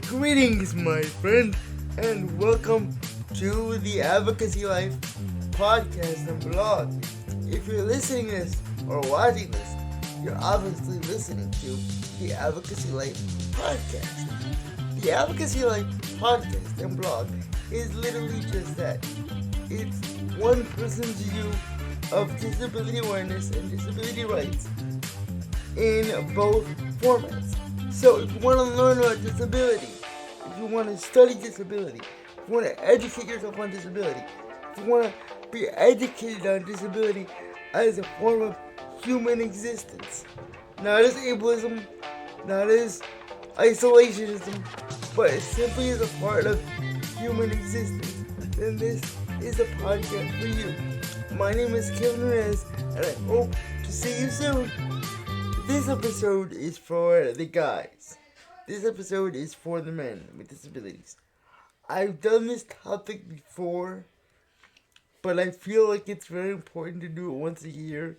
Greetings, my friend, and welcome to the Advocacy Life podcast and blog. If you're listening to this or watching this, you're obviously listening to the Advocacy Life podcast. The Advocacy Life podcast and blog is literally just that. It's one person's view of disability awareness and disability rights in both formats. So if you want to learn about disability, if you want to study disability, if you want to educate yourself on disability, if you want to be educated on disability as a form of human existence, not as ableism, not as isolationism, but simply as a part of human existence, then this is a podcast for you. My name is Kevin Reyes, and I hope to see you soon. This episode is for the guys. This episode is for the men with disabilities. I've done this topic before, but I feel like it's very important to do it once a year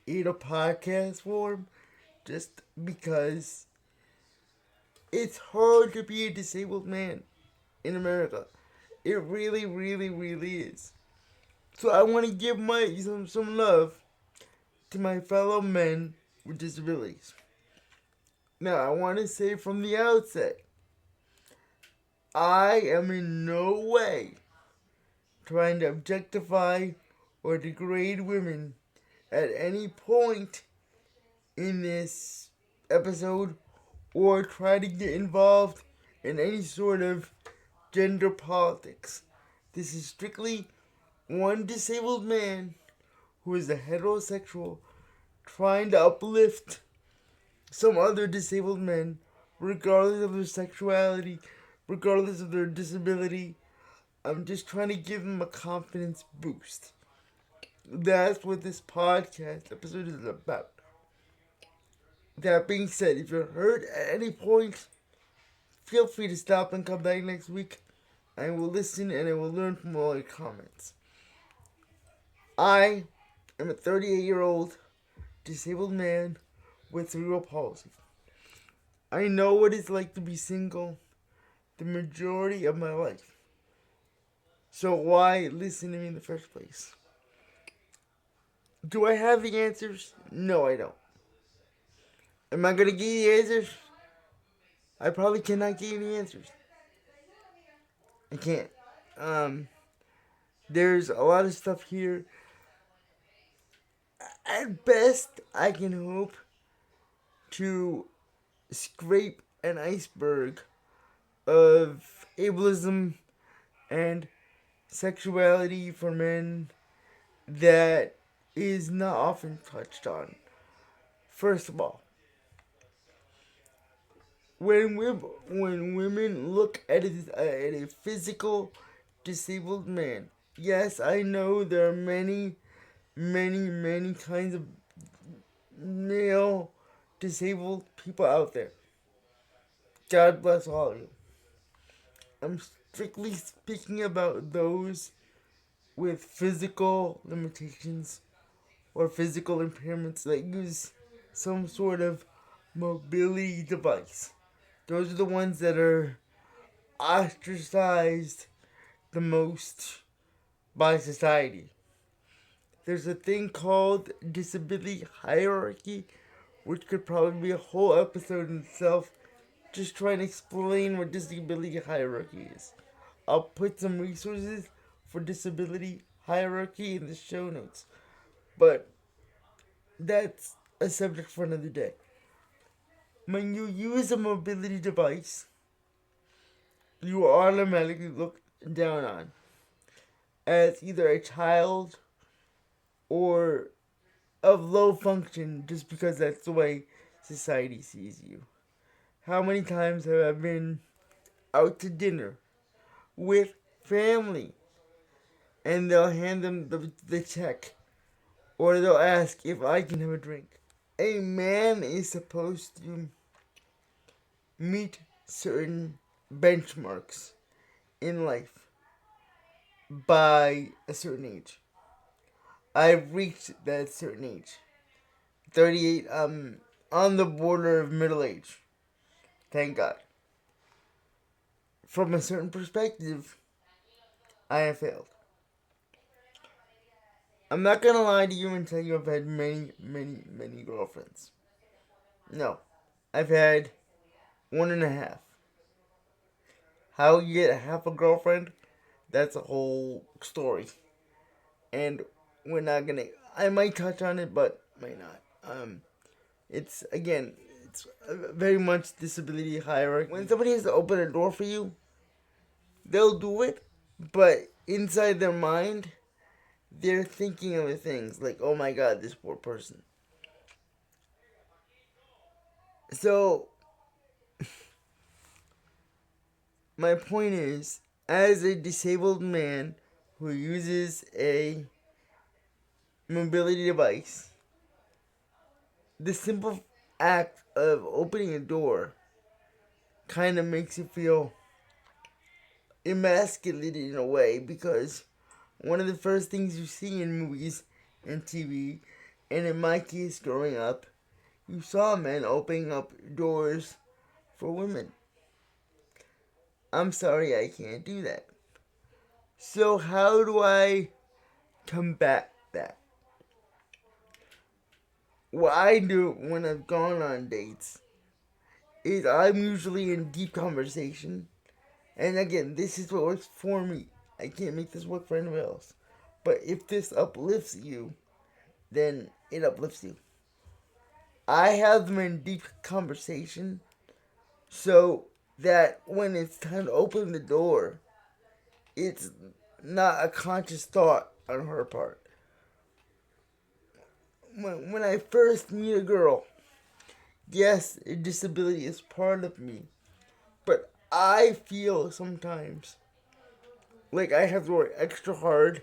in a podcast form, just because it's hard to be a disabled man in America. It really, really, really is. So I want to give some love to my fellow men with disabilities. Now, I want to say from the outset, I am in no way trying to objectify or degrade women at any point in this episode, or try to get involved in any sort of gender politics. This is strictly one disabled man who is a heterosexual trying to uplift some other disabled men, regardless of their sexuality, regardless of their disability. I'm just trying to give them a confidence boost. That's what this podcast episode is about. That being said, if you're hurt at any point, feel free to stop and come back next week. I will listen and I will learn from all your comments. I am a 38-year-old disabled man with cerebral palsy. I know what it's like to be single the majority of my life. So why listen to me in the first place? Do I have the answers? No, I don't. Am I going to give you the answers? I probably cannot give you the answers. I can't. There's a lot of stuff here. At best, I can hope to scrape an iceberg of ableism and sexuality for men that is not often touched on. First of all, when women look at a physical disabled man, yes, I know there are many kinds of male disabled people out there. God bless all of you. I'm strictly speaking about those with physical limitations or physical impairments that use some sort of mobility device. Those are the ones that are ostracized the most by society. There's a thing called disability hierarchy, which could probably be a whole episode in itself, just trying to explain what disability hierarchy is. I'll put some resources for disability hierarchy in the show notes, but that's a subject for another day. When you use a mobility device, you are automatically looked down on as either a child or of low function, just because that's the way society sees you. How many times have I been out to dinner with family and they'll hand them the check, or they'll ask if I can have a drink? A man is supposed to meet certain benchmarks in life by a certain age. I've reached that certain age. 38, on the border of middle age. Thank God. from a certain perspective, I have failed. I'm not gonna lie to you and tell you I've had many girlfriends. No. I've had one and a half. How you get half a girlfriend, that's a whole story. And we're not gonna, I might touch on it, but might not. It's, again, it's very much disability hierarchy. When somebody has to open a door for you, they'll do it, but inside their mind, they're thinking other things, like, oh my god, this poor person. So, my point is, as a disabled man who uses a mobility device, the simple act of opening a door kind of makes you feel emasculated in a way, because one of the first things you see in movies and TV, and in my case growing up, you saw men opening up doors for women. I'm sorry, I can't do that. So how do I combat that? What I do when I've gone on dates is I'm usually in deep conversation. And again, this is what works for me. I can't make this work for anyone else. But if this uplifts you, then it uplifts you. I have them in deep conversation so that when it's time to open the door, it's not a conscious thought on her part. When I first meet a girl, yes, a disability is part of me, but I feel sometimes like I have to work extra hard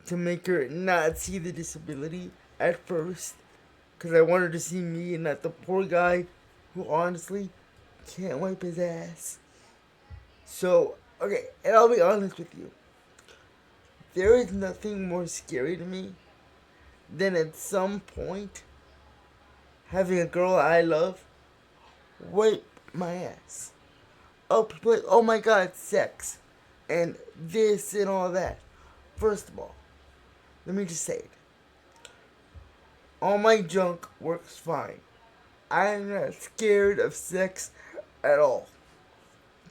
to make her not see the disability at first, because I want her to see me and not the poor guy who honestly can't wipe his ass. So, okay, and I'll be honest with you. There is nothing more scary to me than at some point having a girl I love wipe my ass. Oh, people are like, oh my god, sex. And this and all that. First of all, let me just say it. All my junk works fine. I'm not scared of sex at all.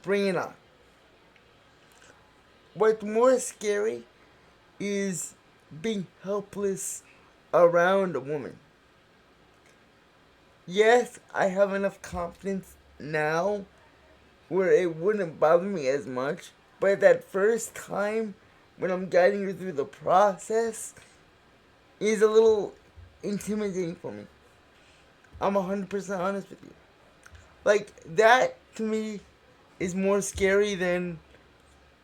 Bring it on. What's more scary is being helpless around a woman. Yes, I have enough confidence now where it wouldn't bother me as much, but that first time when I'm guiding her through the process is a little intimidating for me. I'm 100% honest with you. Like, that to me is more scary than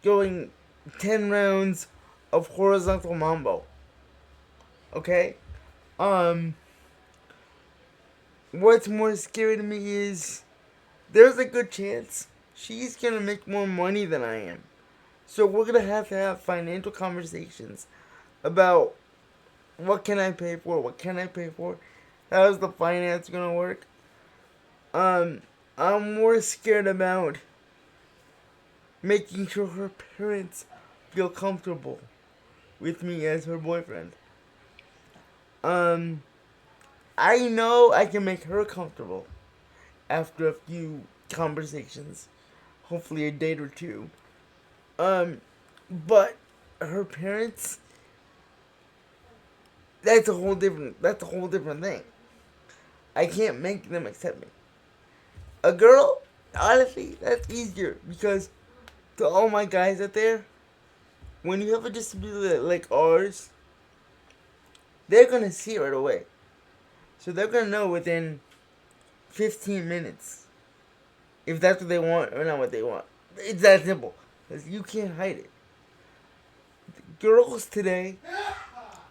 going 10 rounds of horizontal mambo. Okay? What's more scary to me is there's a good chance she's gonna make more money than I am. So we're gonna have to have financial conversations about what can I pay for, what can I pay for, how's the finance gonna work. I'm more scared about making sure her parents feel comfortable with me as her boyfriend. I know I can make her comfortable after a few conversations, hopefully a date or two. But her parents, that's a whole different thing. I can't make them accept me. A girl, honestly, that's easier because to all my guys out there, when you have a disability like ours, they're gonna see it right away. So they're gonna know within 15 minutes if that's what they want or not what they want. It's that simple. Because you can't hide it. Girls today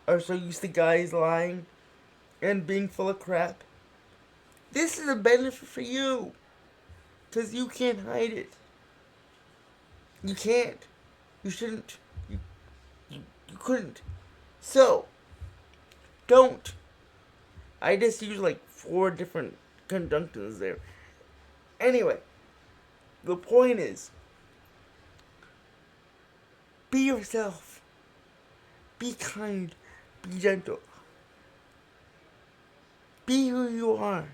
are so used to guys lying and being full of crap. This is a benefit for you. Because you can't hide it. You can't. You shouldn't. You couldn't. So, don't. I just used like 4 different conjunctions there. Anyway, the point is, be yourself. Be kind. Be gentle. Be who you are.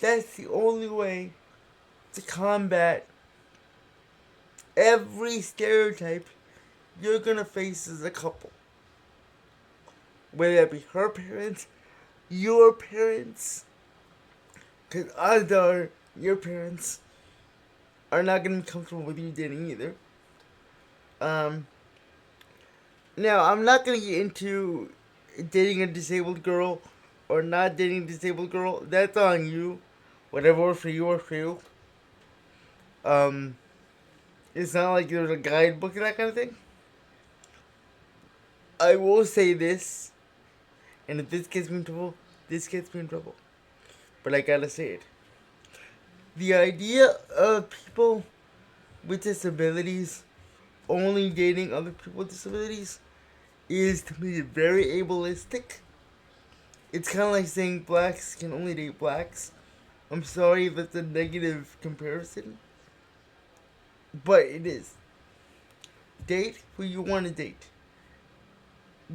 That's the only way to combat every stereotype you're gonna face as a couple. Whether that be her parents, your parents, because odds are your parents are not gonna be comfortable with you dating either. Now, I'm not gonna get into dating a disabled girl or not dating a disabled girl. That's on you. Whatever works for you works for you. It's not like there's a guidebook and that kind of thing. I will say this, and if this gets me in trouble, this gets me in trouble. But I gotta say it. The idea of people with disabilities only dating other people with disabilities is, to me, very ableistic. It's kind of like saying blacks can only date blacks. I'm sorry if that's a negative comparison, but it is. Date who you want to date.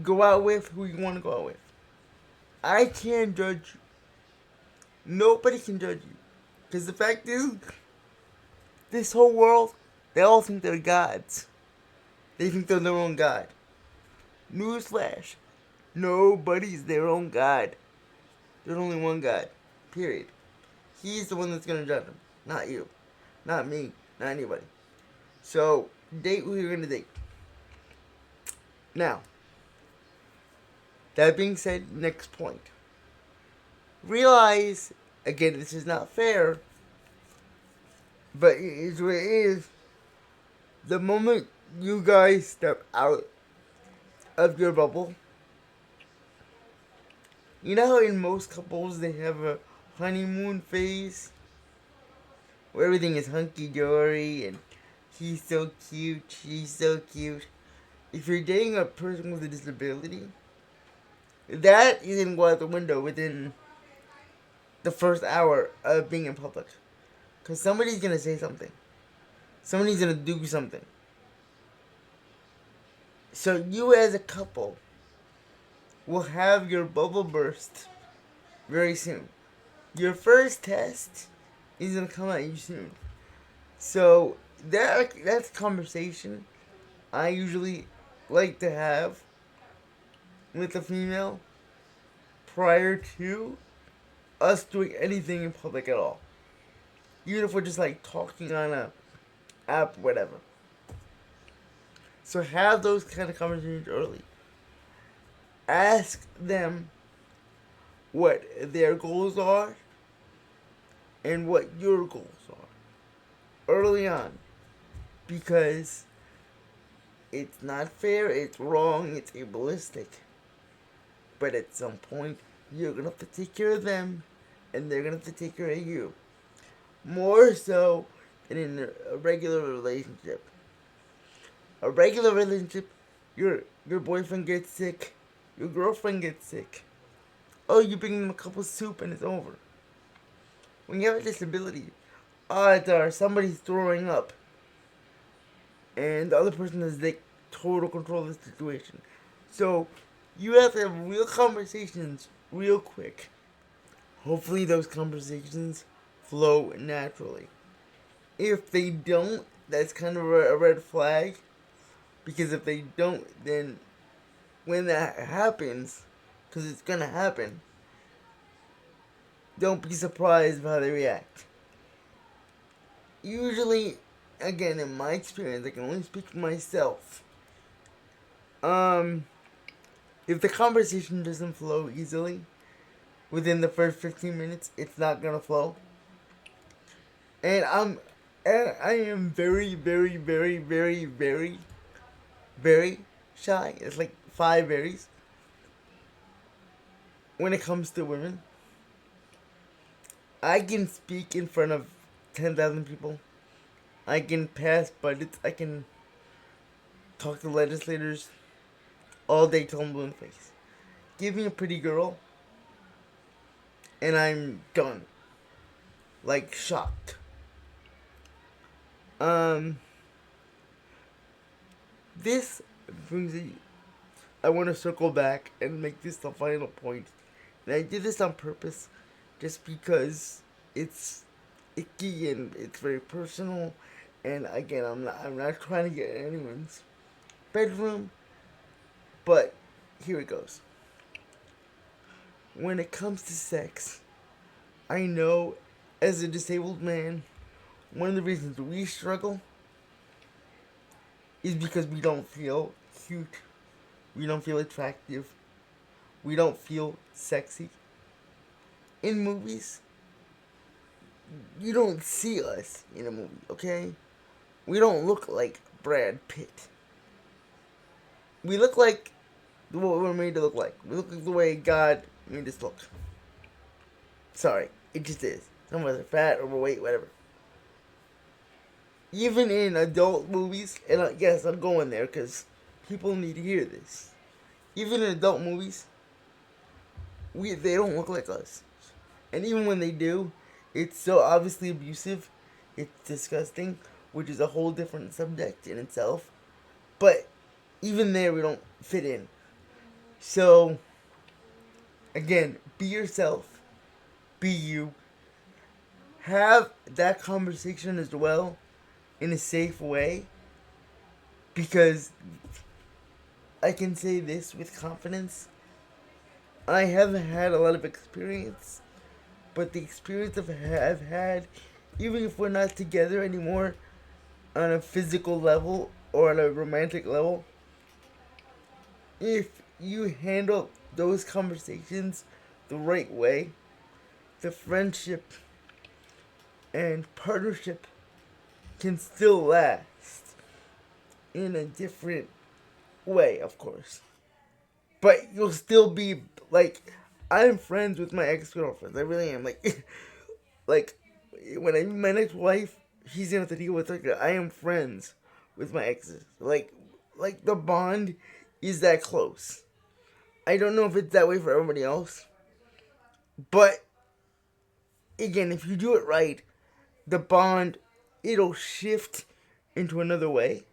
Go out with who you want to go out with. I can't judge you. Nobody can judge you. Because the fact is, this whole world, they all think they're gods. They think they're their own god. Newsflash. Nobody's their own god. There's only one God. Period. He's the one that's going to judge them. Not you. Not me. Not anybody. So, date who you're going to date. Now, that being said, next point. Realize, again, this is not fair, but it is what it is. The moment you guys step out of your bubble, you know how in most couples they have a honeymoon phase where everything is hunky-dory and he's so cute, she's so cute. If you're dating a person with a disability, that is going to go out the window within the first hour of being in public. Because somebody's going to say something. Somebody's going to do something. So you as a couple will have your bubble burst very soon. Your first test is going to come at you soon. So that's a conversation I usually like to have with a female prior to us doing anything in public at all. Even if we're just like talking on a app, whatever. So have those kind of conversations early. Ask them what their goals are and what your goals are early on, because it's not fair, it's wrong, it's ableistic. But at some point, you're going to have to take care of them, and they're going to have to take care of you. More so than in a regular relationship. A regular relationship, your boyfriend gets sick, your girlfriend gets sick. Oh, you bring them a cup of soup and it's over. When you have a disability, odds are somebody's throwing up, and the other person has like total control of the situation. So you have to have real conversations real quick. Hopefully those conversations flow naturally. If they don't, that's kind of a red flag. Because if they don't, then when that happens, because it's going to happen, don't be surprised by how they react. Usually, again, in my experience, I can only speak for myself. If the conversation doesn't flow easily within the first 15 minutes, it's not gonna flow. And I am very, very, very, very, very, very shy. It's like 5 berries when it comes to women. I can speak in front of 10,000 people. I can pass budgets. I can talk to legislators all day till I'm blue in the face. Give me a pretty girl, and I'm done. Like, shocked. Um, this brings me. I want to circle back and make this the final point. And I did this on purpose, just because it's icky and it's very personal. And again, I'm not trying to get in anyone's bedroom, but here it goes. When it comes to sex, I know as a disabled man, one of the reasons we struggle is because we don't feel cute, we don't feel attractive, we don't feel sexy. In movies, you don't see us in a movie, okay? We don't look like Brad Pitt. We look like what we're made to look like. We look like the way God made us look. Sorry, it just is. Some of us are fat, overweight, whatever. Even in adult movies, and yes, I'm going there because people need to hear this. Even in adult movies, they don't look like us. And even when they do, it's so obviously abusive, it's disgusting, which is a whole different subject in itself. But even there, we don't fit in. So, again, be yourself, be you, have that conversation as well in a safe way, because I can say this with confidence. I haven't had a lot of experience, but the experience I've had, even if we're not together anymore on a physical level or on a romantic level, if you handle those conversations the right way, the friendship and partnership can still last in a different way, of course. But you'll still be, like, I'm friends with my ex-girlfriends. I really am. Like, when I meet my next wife, she's gonna have to deal with her. I am friends with my exes. Like the bond is that close. I don't know if it's that way for everybody else. But, again, if you do it right, the bond, it'll shift into another way.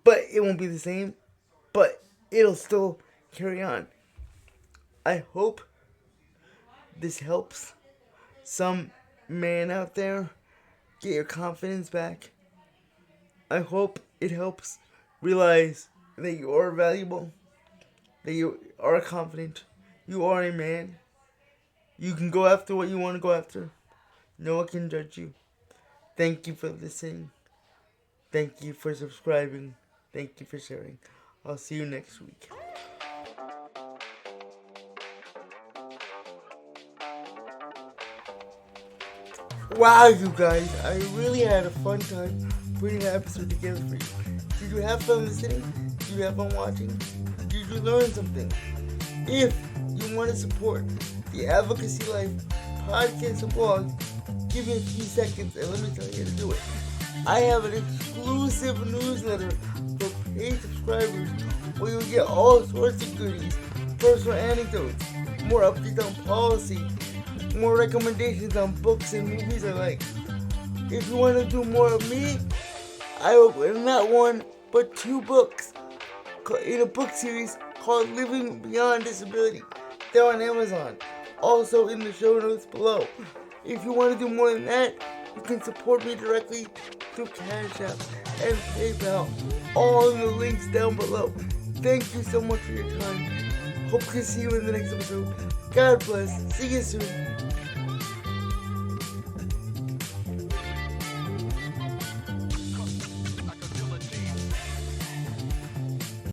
But it won't be the same. But it'll still carry on. I hope this helps some man out there get your confidence back. I hope it helps realize that you are valuable, that you are confident, you are a man. You can go after what you want to go after. No one can judge you. Thank you for listening. Thank you for subscribing. Thank you for sharing. I'll see you next week. Wow, you guys, I really had a fun time putting an episode together for you. Did you have fun listening? Did you have fun watching? Did you learn something? If you want to support the Advocacy Life podcast and blog, give me a few seconds and let me tell you how to do it. I have an exclusive newsletter for paid subscribers where you'll get all sorts of goodies, personal anecdotes, more updates on policy, more recommendations on books and movies I like. If you want to do more of me, I will put not one, but 2 books in a book series called Living Beyond Disability. They're on Amazon. Also in the show notes below. If you want to do more than that, you can support me directly through Cash App and PayPal. All in the links down below. Thank you so much for your time. Hope to see you in the next episode. God bless. See you soon.